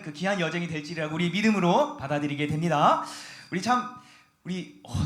그 귀한 여정이 될지라고 우리 믿음으로 받아들이게 됩니다.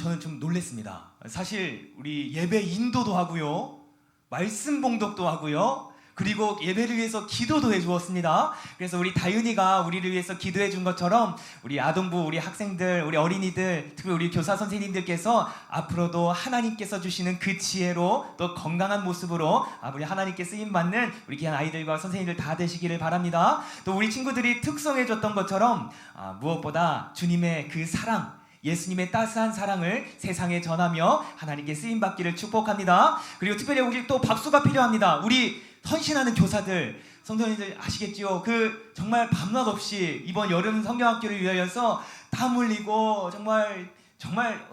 저는 좀 놀랬습니다. 사실 우리 예배 인도도 하고요, 말씀 봉독도 하고요, 그리고 예배를 위해서 기도도 해주었습니다. 그래서 우리 다윤이가 우리를 위해서 기도해 준 것처럼 우리 아동부, 우리 학생들, 우리 어린이들, 특히 우리 교사 선생님들께서 앞으로도 하나님께서 주시는 그 지혜로 또 건강한 모습으로 우리 하나님께 쓰임받는 우리 귀한 아이들과 선생님들 다 되시기를 바랍니다. 또 우리 친구들이 특성해 줬던 것처럼 무엇보다 주님의 그 사랑, 예수님의 따스한 사랑을 세상에 전하며 하나님께 쓰임받기를 축복합니다. 그리고 특별히 우리 또 박수가 필요합니다. 우리 헌신하는 교사들, 성도님들 아시겠지요? 그 정말 밤낮 없이 이번 여름 성경학교를 위하여서 땀 흘리고 정말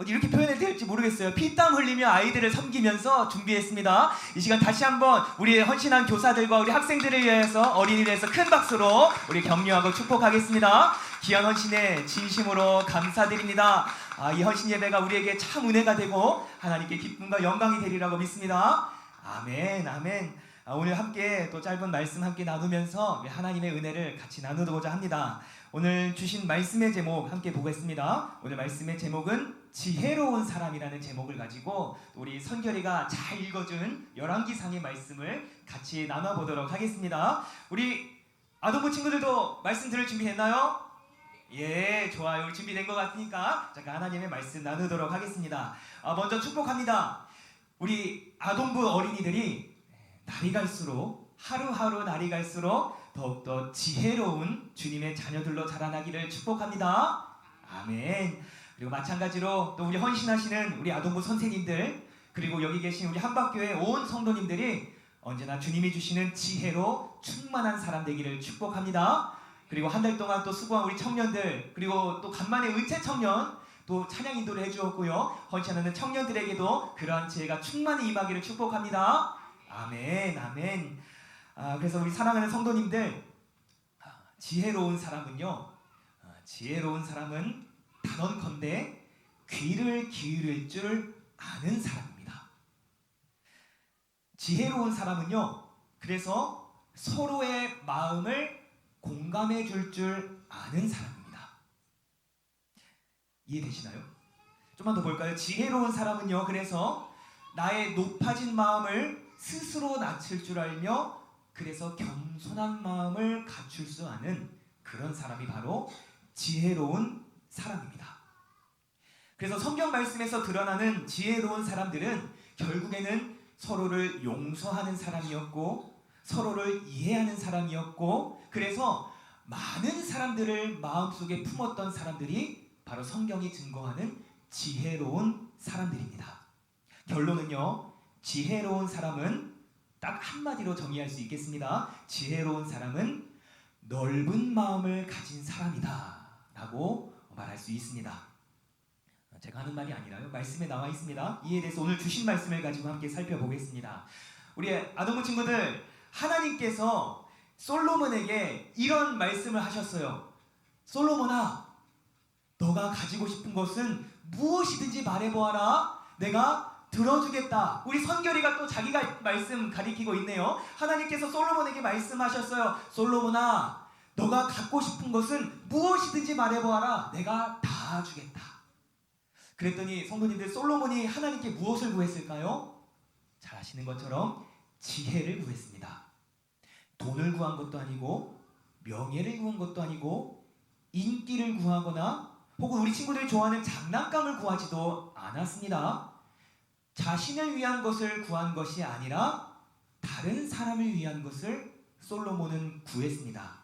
이렇게 표현해야 될지 모르겠어요. 피땀 흘리며 아이들을 섬기면서 준비했습니다. 이 시간 다시 한번 우리 헌신한 교사들과 우리 학생들을 위해서, 어린이를 위해서 큰 박수로 우리 격려하고 축복하겠습니다. 귀한 헌신에 진심으로 감사드립니다. 이 헌신 예배가 우리에게 참 은혜가 되고 하나님께 기쁨과 영광이 되리라고 믿습니다. 아멘, 아멘. 오늘 함께 또 짧은 말씀 함께 나누면서 하나님의 은혜를 같이 나누고자 합니다. 오늘 주신 말씀의 제목 함께 보겠습니다. 오늘 말씀의 제목은 지혜로운 사람이라는 제목을 가지고 우리 선결이가 잘 읽어준 열왕기상의 말씀을 같이 나눠보도록 하겠습니다. 우리 아동부 친구들도 말씀 들을 준비 됐나요? 예, 좋아요. 우리 준비된 것 같으니까 잠깐 하나님의 말씀 나누도록 하겠습니다. 먼저 축복합니다. 우리 아동부 어린이들이 날이 갈수록, 하루하루 날이 갈수록 더욱더 지혜로운 주님의 자녀들로 자라나기를 축복합니다. 아멘. 그리고 마찬가지로 또 우리 헌신하시는 우리 아동부 선생님들, 그리고 여기 계신 우리 한박교회 온 성도님들이 언제나 주님이 주시는 지혜로 충만한 사람 되기를 축복합니다. 그리고 한 달 동안 또 수고한 우리 청년들, 그리고 또 간만에 은채 청년 또 찬양 인도를 해주었고요, 헌신하는 청년들에게도 그러한 지혜가 충만히 임하기를 축복합니다. 아멘, 아멘. 그래서 우리 사랑하는 성도님들, 지혜로운 사람은요, 지혜로운 사람은 단언컨대 귀를 기울일 줄 아는 사람입니다. 지혜로운 사람은요, 그래서 서로의 마음을 공감해 줄 아는 사람입니다. 이해되시나요? 좀만 더 볼까요? 지혜로운 사람은요, 그래서 나의 높아진 마음을 스스로 낮출 줄 알며 그래서 겸손한 마음을 갖출 수 아는 그런 사람이 바로 지혜로운 사람입니다. 그래서 성경 말씀에서 드러나는 지혜로운 사람들은 결국에는 서로를 용서하는 사람이었고, 서로를 이해하는 사람이었고, 그래서 많은 사람들을 마음속에 품었던 사람들이 바로 성경이 증거하는 지혜로운 사람들입니다. 결론은요, 지혜로운 사람은 딱 한마디로 정의할 수 있겠습니다. 지혜로운 사람은 넓은 마음을 가진 사람이다 라고 말할 수 있습니다. 제가 하는 말이 아니라요, 말씀에 나와 있습니다. 이에 대해서 오늘 주신 말씀을 가지고 함께 살펴보겠습니다. 우리 아동부 친구들, 하나님께서 솔로몬에게 이런 말씀을 하셨어요. 솔로몬아, 너가 가지고 싶은 것은 무엇이든지 말해보아라. 내가 들어주겠다. 우리 선결이가 또 자기가 말씀 가리키고 있네요. 하나님께서 솔로몬에게 말씀하셨어요. 솔로몬아, 너가 갖고 싶은 것은 무엇이든지 말해보아라. 내가 다 주겠다. 그랬더니 성도님들, 솔로몬이 하나님께 무엇을 구했을까요? 잘 아시는 것처럼 지혜를 구했습니다. 돈을 구한 것도 아니고, 명예를 구한 것도 아니고, 인기를 구하거나 혹은 우리 친구들이 좋아하는 장난감을 구하지도 않았습니다. 자신을 위한 것을 구한 것이 아니라 다른 사람을 위한 것을 솔로몬은 구했습니다.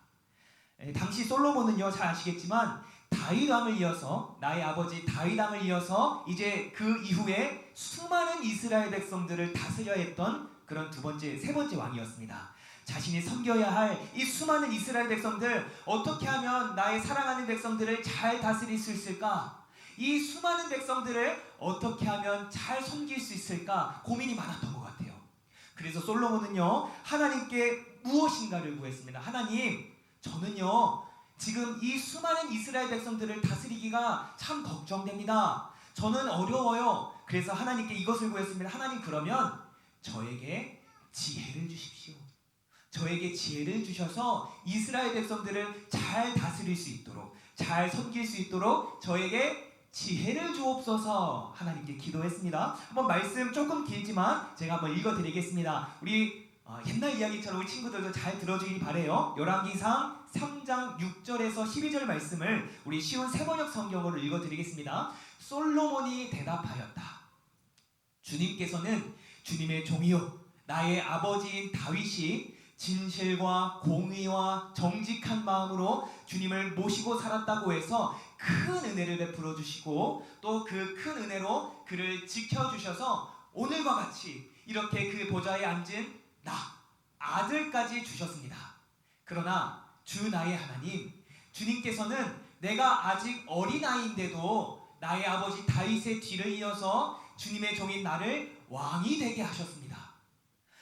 당시 솔로몬은요, 잘 아시겠지만 다윗 왕을 이어서, 나의 아버지 다윗 왕을 이어서 이제 그 이후에 수많은 이스라엘 백성들을 다스려야 했던 그런 세 번째 왕이었습니다. 자신이 섬겨야 할 이 수많은 이스라엘 백성들, 어떻게 하면 나의 사랑하는 백성들을 잘 다스릴 수 있을까? 이 수많은 백성들을 어떻게 하면 잘 섬길 수 있을까 고민이 많았던 것 같아요. 그래서 솔로몬은요, 하나님께 무엇인가를 구했습니다. 하나님, 저는요 지금 이 수많은 이스라엘 백성들을 다스리기가 참 걱정됩니다. 저는 어려워요. 그래서 하나님께 이것을 구했습니다. 하나님, 그러면 저에게 지혜를 주십시오. 저에게 지혜를 주셔서 이스라엘 백성들을 잘 다스릴 수 있도록, 잘 섬길 수 있도록 저에게 지혜를 주옵소서 하나님께 기도했습니다. 한번 말씀 조금 길지만 제가 한번 읽어드리겠습니다. 우리 옛날 이야기처럼 우리 친구들도 잘 들어주길 바래요. 열왕기상 3장 6절에서 12절 말씀을 우리 쉬운 세번역 성경으로 읽어드리겠습니다. 솔로몬이 대답하였다. 주님께서는 주님의 종이요 나의 아버지인 다윗이 진실과 공의와 정직한 마음으로 주님을 모시고 살았다고 해서 큰 은혜를 베풀어 주시고 또 그 큰 은혜로 그를 지켜주셔서 오늘과 같이 이렇게 그 보좌에 앉은 나 아들까지 주셨습니다. 그러나 주 나의 하나님, 주님께서는 내가 아직 어린아이인데도 나의 아버지 다윗의 뒤를 이어서 주님의 종인 나를 왕이 되게 하셨습니다.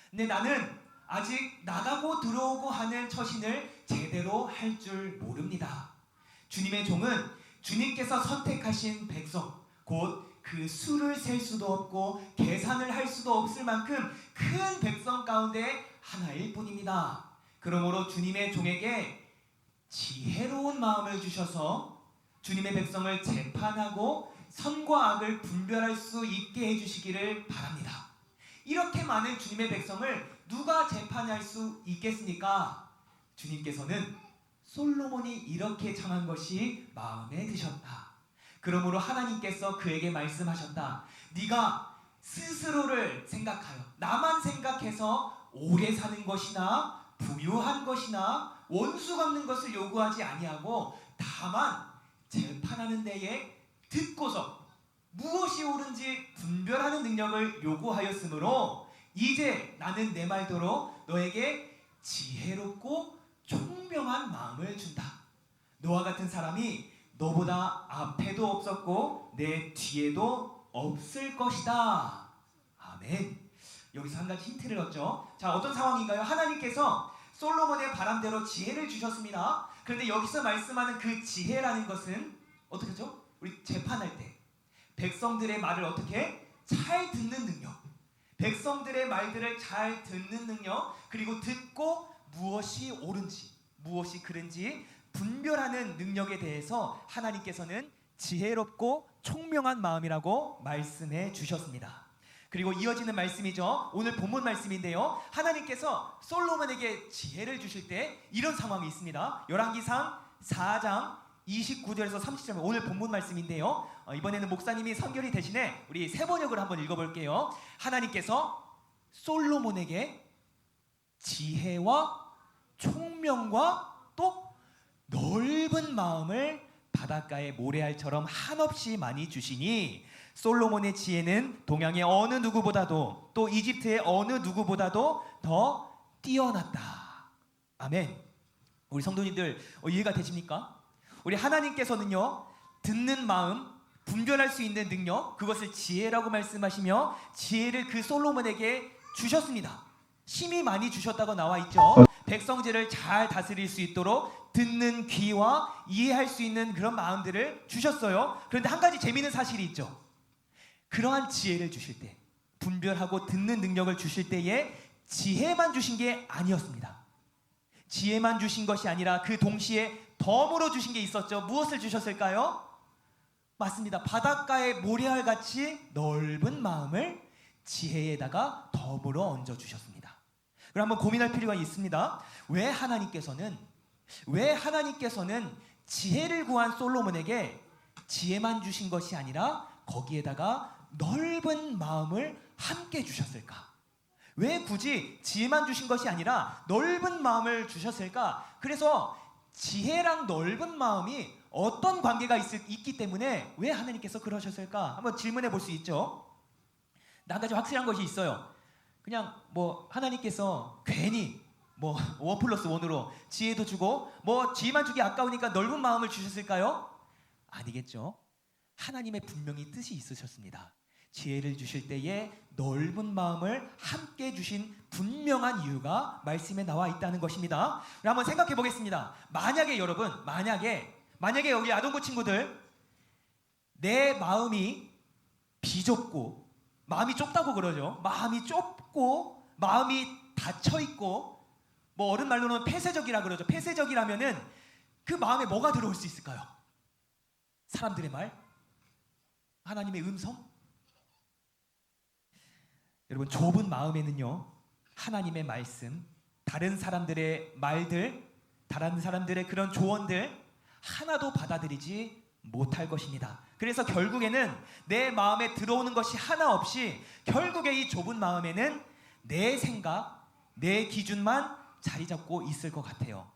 근데 나는 아직 나가고 들어오고 하는 처신을 제대로 할 줄 모릅니다. 주님의 종은 주님께서 선택하신 백성, 곧 그 수를 셀 수도 없고 계산을 할 수도 없을 만큼 큰 백성 가운데 하나일 뿐입니다. 그러므로 주님의 종에게 지혜로운 마음을 주셔서 주님의 백성을 재판하고 선과 악을 분별할 수 있게 해주시기를 바랍니다. 이렇게 많은 주님의 백성을 누가 재판할 수 있겠습니까? 주님께서는 솔로몬이 이렇게 청한 것이 마음에 드셨다. 그러므로 하나님께서 그에게 말씀하셨다. 네가 스스로를 생각하여 나만 생각해서 오래 사는 것이나 부유한 것이나 원수 갚는 것을 요구하지 아니하고 다만 재판하는 데에 듣고서 무엇이 옳은지 분별하는 능력을 요구하였으므로 이제 나는 내 말대로 너에게 지혜롭고 총명한 마음을 준다. 너와 같은 사람이 너보다 앞에도 없었고 내 뒤에도 없을 것이다. 아멘. 여기서 한 가지 힌트를 얻죠. 자, 어떤 상황인가요? 하나님께서 솔로몬의 바람대로 지혜를 주셨습니다. 그런데 여기서 말씀하는 그 지혜라는 것은 어떻게 하죠? 우리 재판할 때 백성들의 말을 어떻게 잘 듣는 능력, 백성들의 말들을 잘 듣는 능력, 그리고 듣고 무엇이 옳은지 무엇이 그른지 분별하는 능력에 대해서 하나님께서는 지혜롭고 총명한 마음이라고 말씀해 주셨습니다. 그리고 이어지는 말씀이죠. 오늘 본문 말씀인데요. 하나님께서 솔로몬에게 지혜를 주실 때 이런 상황이 있습니다. 열왕기상 4장 29절에서 30절 오늘 본문 말씀인데요. 이번에는 목사님이 선결이 대신에 우리 세번역을 한번 읽어볼게요. 하나님께서 솔로몬에게 지혜와 총명과 또 넓은 마음을 바닷가의 모래알처럼 한없이 많이 주시니 솔로몬의 지혜는 동양의 어느 누구보다도 또 이집트의 어느 누구보다도 더 뛰어났다. 아멘. 우리 성도님들 이해가 되십니까? 우리 하나님께서는요 듣는 마음, 분별할 수 있는 능력, 그것을 지혜라고 말씀하시며 지혜를 그 솔로몬에게 주셨습니다. 심히 많이 주셨다고 나와 있죠. 백성들을 잘 다스릴 수 있도록 듣는 귀와 이해할 수 있는 그런 마음들을 주셨어요. 그런데 한 가지 재미있는 사실이 있죠. 그러한 지혜를 주실 때, 분별하고 듣는 능력을 주실 때에 지혜만 주신 게 아니었습니다. 지혜만 주신 것이 아니라 그 동시에 덤으로 주신 게 있었죠. 무엇을 주셨을까요? 맞습니다. 바닷가의 모래알같이 넓은 마음을 지혜에다가 덤으로 얹어 주셨습니다. 그럼 한번 고민할 필요가 있습니다. 왜 하나님께서는 지혜를 구한 솔로몬에게 지혜만 주신 것이 아니라 거기에다가 넓은 마음을 함께 주셨을까? 왜 굳이 지혜만 주신 것이 아니라 넓은 마음을 주셨을까? 그래서 지혜랑 넓은 마음이 어떤 관계가 있기 때문에 왜 하나님께서 그러셨을까? 한번 질문해 볼 수 있죠. 한 가지 확실한 것이 있어요. 그냥 하나님께서 괜히 1+1으로 지혜도 주고 지혜만 주기 아까우니까 넓은 마음을 주셨을까요? 아니겠죠. 하나님의 분명히 뜻이 있으셨습니다. 지혜를 주실 때에 넓은 마음을 함께 주신 분명한 이유가 말씀에 나와 있다는 것입니다. 한번 생각해 보겠습니다. 만약에 여러분, 만약에 여기 아동부 친구들 내 마음이 비좁고 마음이 좁다고 그러죠. 마음이 좁고 마음이 닫혀 있고 뭐 어른 말로는 폐쇄적이라 그러죠. 폐쇄적이라면은 그 마음에 뭐가 들어올 수 있을까요? 사람들의 말? 하나님의 음성? 여러분, 좁은 마음에는요, 하나님의 말씀, 다른 사람들의 말들, 다른 사람들의 그런 조언들 하나도 받아들이지 못할 것입니다. 그래서 결국에는 내 마음에 들어오는 것이 하나 없이 결국에 이 좁은 마음에는 내 생각, 내 기준만 자리 잡고 있을 것 같아요.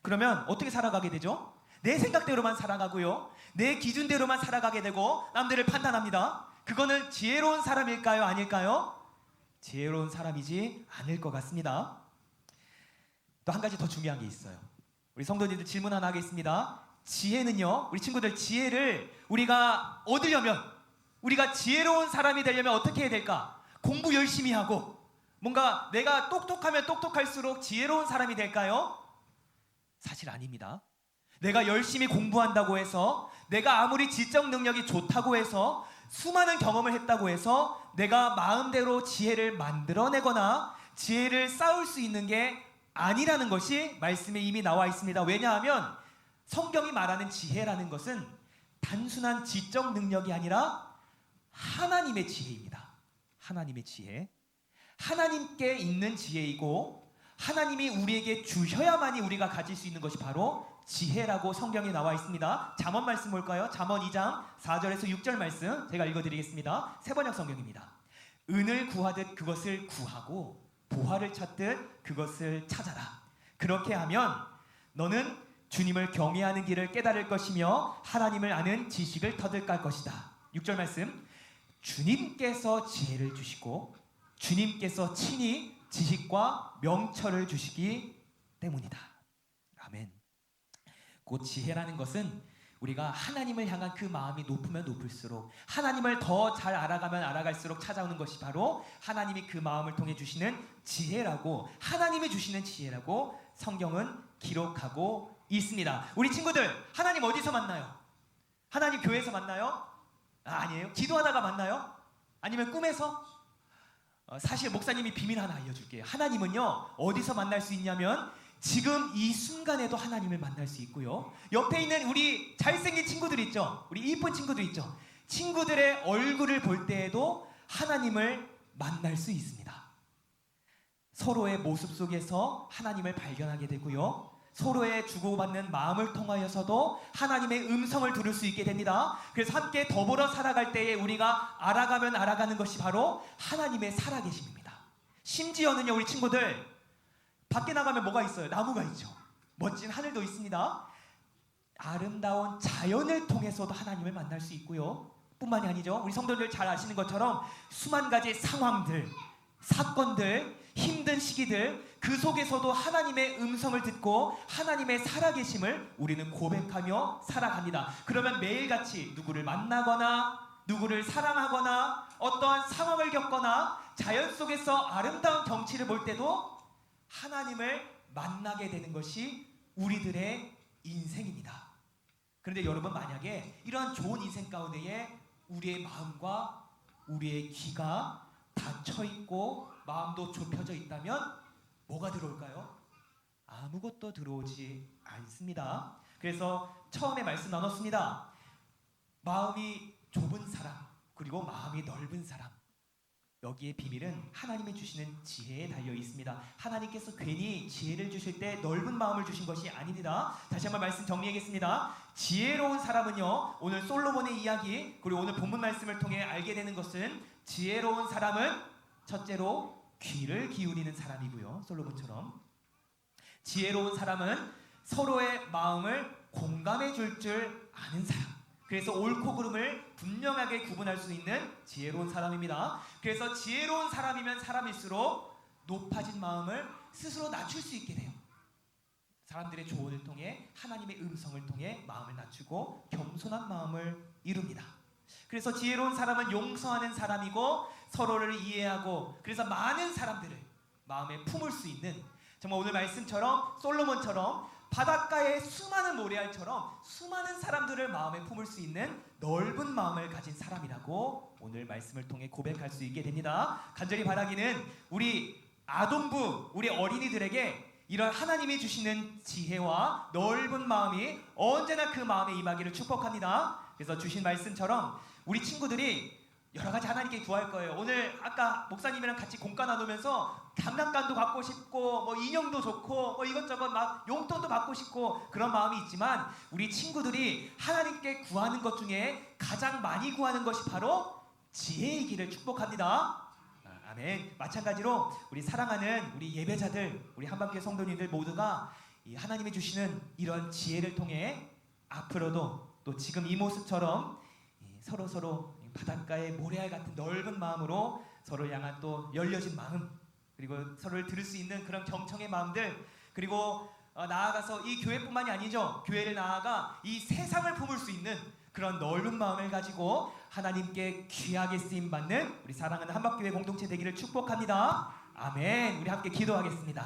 그러면 어떻게 살아가게 되죠? 내 생각대로만 살아가고요, 내 기준대로만 살아가게 되고 남들을 판단합니다. 그거는 지혜로운 사람일까요? 아닐까요? 지혜로운 사람이지 않을 것 같습니다. 또 한 가지 더 중요한 게 있어요. 우리 성도님들 질문 하나 하겠습니다. 지혜는요, 우리 친구들, 지혜를 우리가 얻으려면, 우리가 지혜로운 사람이 되려면 어떻게 해야 될까? 공부 열심히 하고 뭔가 내가 똑똑하면 똑똑할수록 지혜로운 사람이 될까요? 사실 아닙니다. 내가 열심히 공부한다고 해서, 내가 아무리 지적 능력이 좋다고 해서, 수많은 경험을 했다고 해서 내가 마음대로 지혜를 만들어내거나 지혜를 쌓을 수 있는 게 아니라는 것이 말씀에 이미 나와 있습니다. 왜냐하면 성경이 말하는 지혜라는 것은 단순한 지적 능력이 아니라 하나님의 지혜입니다. 하나님의 지혜, 하나님께 있는 지혜이고, 하나님이 우리에게 주셔야만이 우리가 가질 수 있는 것이 바로 지혜라고 성경에 나와 있습니다. 잠언 말씀 볼까요? 잠언 2장 4절에서 6절 말씀 제가 읽어드리겠습니다. 세번역 성경입니다. 은을 구하듯 그것을 구하고 보화를 찾듯 그것을 찾아라. 그렇게 하면 너는 주님을 경외하는 길을 깨달을 것이며 하나님을 아는 지식을 터득할 것이다. 6절 말씀, 주님께서 지혜를 주시고 주님께서 친히 지식과 명철을 주시기 때문이다. 아멘. 곧 지혜라는 것은 우리가 하나님을 향한 그 마음이 높으면 높을수록, 하나님을 더 잘 알아가면 알아갈수록 찾아오는 것이 바로 하나님이 그 마음을 통해 주시는 지혜라고, 하나님이 주시는 지혜라고 성경은 기록하고 있습니다. 우리 친구들, 하나님 어디서 만나요? 하나님 교회에서 만나요? 아니에요. 기도하다가 만나요? 아니면 꿈에서? 사실 목사님이 비밀 하나 알려줄게요. 하나님은요, 어디서 만날 수 있냐면 지금 이 순간에도 하나님을 만날 수 있고요, 옆에 있는 우리 잘생긴 친구들 있죠, 우리 이쁜 친구들 있죠, 친구들의 얼굴을 볼 때에도 하나님을 만날 수 있습니다. 서로의 모습 속에서 하나님을 발견하게 되고요, 서로의 주고받는 마음을 통하여서도 하나님의 음성을 들을 수 있게 됩니다. 그래서 함께 더불어 살아갈 때에 우리가 알아가면 알아가는 것이 바로 하나님의 살아계심입니다. 심지어는요, 우리 친구들, 밖에 나가면 뭐가 있어요? 나무가 있죠. 멋진 하늘도 있습니다. 아름다운 자연을 통해서도 하나님을 만날 수 있고요, 뿐만이 아니죠, 우리 성도들 잘 아시는 것처럼 수만 가지 상황들, 사건들, 힘든 시기들, 그 속에서도 하나님의 음성을 듣고 하나님의 살아계심을 우리는 고백하며 살아갑니다. 그러면 매일같이 누구를 만나거나 누구를 사랑하거나 어떠한 상황을 겪거나 자연 속에서 아름다운 경치를 볼 때도 하나님을 만나게 되는 것이 우리들의 인생입니다. 그런데 여러분, 만약에 이러한 좋은 인생 가운데에 우리의 마음과 우리의 귀가 닫혀 있고 마음도 좁혀져 있다면 뭐가 들어올까요? 아무것도 들어오지 않습니다. 그래서 처음에 말씀 나눴습니다. 마음이 좁은 사람, 그리고 마음이 넓은 사람, 여기에 비밀은 하나님이 주시는 지혜에 달려 있습니다. 하나님께서 괜히 지혜를 주실 때 넓은 마음을 주신 것이 아닙니다. 다시 한번 말씀 정리하겠습니다. 지혜로운 사람은요, 오늘 솔로몬의 이야기 그리고 오늘 본문 말씀을 통해 알게 되는 것은, 지혜로운 사람은 첫째로 귀를 기울이는 사람이고요, 솔로몬처럼 지혜로운 사람은 서로의 마음을 공감해 줄 아는 사람, 그래서 옳고 그름을 분명하게 구분할 수 있는 지혜로운 사람입니다. 그래서 지혜로운 사람이면 사람일수록 높아진 마음을 스스로 낮출 수 있게 돼요. 사람들의 조언을 통해, 하나님의 음성을 통해 마음을 낮추고 겸손한 마음을 이룹니다. 그래서 지혜로운 사람은 용서하는 사람이고 서로를 이해하고, 그래서 많은 사람들을 마음에 품을 수 있는, 정말 오늘 말씀처럼 솔로몬처럼 바닷가의 수많은 모래알처럼 수많은 사람들을 마음에 품을 수 있는 넓은 마음을 가진 사람이라고 오늘 말씀을 통해 고백할 수 있게 됩니다. 간절히 바라기는 우리 아동부 우리 어린이들에게 이런 하나님이 주시는 지혜와 넓은 마음이 언제나 그 마음에 임하기를 축복합니다. 그래서 주신 말씀처럼 우리 친구들이 여러 가지 하나님께 구할 거예요. 오늘 아까 목사님이랑 같이 공간 나누면서 장난감도 갖고 싶고 뭐 인형도 좋고 뭐 이것저것 막 용돈도 받고 싶고 그런 마음이 있지만 우리 친구들이 하나님께 구하는 것 중에 가장 많이 구하는 것이 바로 지혜이기를 축복합니다. 아멘. 마찬가지로 우리 사랑하는 우리 예배자들, 우리 한밤교회 성도님들 모두가 이 하나님이 주시는 이런 지혜를 통해 앞으로도 또 지금 이 모습처럼 서로 바닷가의 모래알 같은 넓은 마음으로 서로를 향한 또 열려진 마음, 그리고 서로를 들을 수 있는 그런 경청의 마음들, 그리고 나아가서 이 교회뿐만이 아니죠. 교회를 나아가 이 세상을 품을 수 있는 그런 넓은 마음을 가지고 하나님께 귀하게 쓰임 받는 우리 사랑하는 한박교회 공동체 되기를 축복합니다. 아멘. 우리 함께 기도하겠습니다.